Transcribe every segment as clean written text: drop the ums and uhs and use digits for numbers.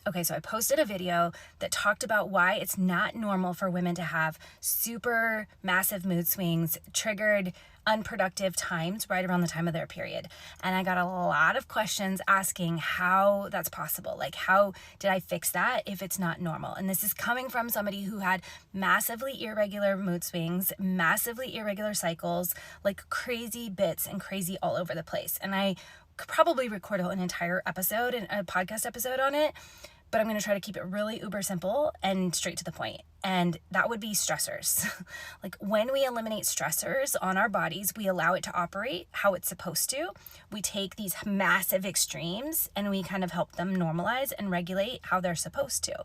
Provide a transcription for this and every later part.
Okay, so I posted a video that talked about why it's not normal for women to have super massive mood swings, triggered unproductive times right around the time of their period. And I got a lot of questions asking how that's possible. Like, how did I fix that if it's not normal? And this is coming from somebody who had massively irregular mood swings, massively irregular cycles, like crazy bits and crazy all over the place. And I could probably record an entire episode, a podcast episode on it, but I'm going to try to keep it really uber simple and straight to the point. And that would be stressors. Like, when we eliminate stressors on our bodies, we allow it to operate how it's supposed to. We take these massive extremes and we kind of help them normalize and regulate how they're supposed to.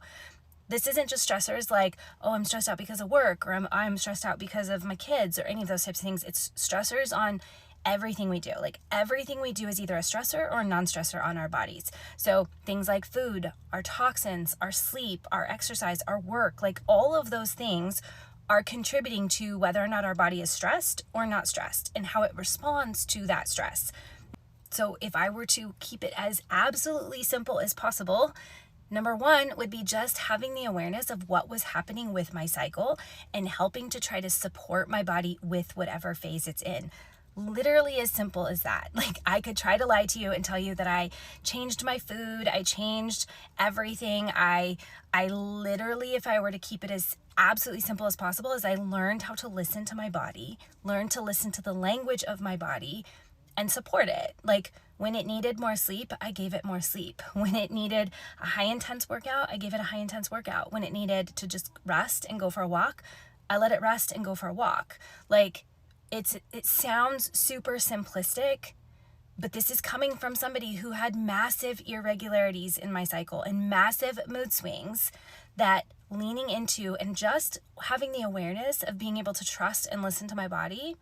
This isn't just stressors like, oh, I'm stressed out because of work, or I'm stressed out because of my kids, or any of those types of things. It's stressors on everything we do. Like, everything we do is either a stressor or a non-stressor on our bodies. So things like food, our toxins, our sleep, our exercise, our work, like all of those things are contributing to whether or not our body is stressed or not stressed and how it responds to that stress. So if I were to keep it as absolutely simple as possible, number one would be just having the awareness of what was happening with my cycle and helping to try to support my body with whatever phase it's in. Literally as simple as that. Like, I could try to lie to you and tell you that I changed my food, I changed everything. I literally, if I were to keep it as absolutely simple as possible, is I learned how to listen to my body, learned to listen to the language of my body and support it. Like, when it needed more sleep, I gave it more sleep. When it needed a high intense workout, I gave it a high intense workout. When it needed to just rest and go for a walk, I let it rest and go for a walk. Like, it sounds super simplistic, but this is coming from somebody who had massive irregularities in my cycle and massive mood swings, that leaning into and just having the awareness of being able to trust and listen to my body,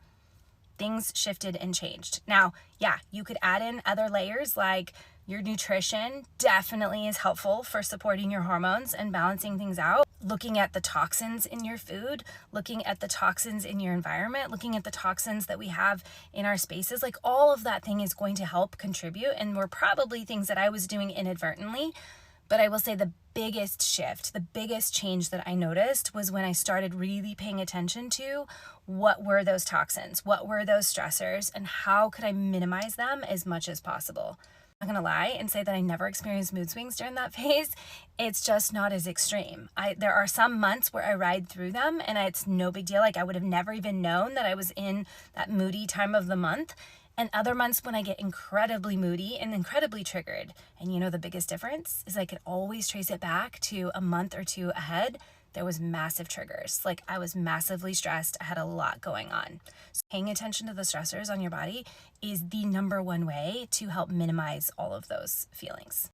things shifted and changed. Now, yeah, you could add in other layers, like your nutrition definitely is helpful for supporting your hormones and balancing things out. Looking at the toxins in your food, looking at the toxins in your environment, looking at the toxins that we have in our spaces, like all of that thing is going to help contribute, and were probably things that I was doing inadvertently. But I will say the biggest shift, the biggest change that I noticed was when I started really paying attention to what were those toxins, what were those stressors, and how could I minimize them as much as possible. I'm not gonna lie and say that I never experienced mood swings during that phase. It's just not as extreme. There are some months where I ride through them and it's no big deal. Like, I would have never even known that I was in that moody time of the month. And other months when I get incredibly moody and incredibly triggered. And you know, the biggest difference is I could always trace it back to a month or two ahead. There was massive triggers. Like, I was massively stressed. I had a lot going on. So paying attention to the stressors on your body is the number one way to help minimize all of those feelings.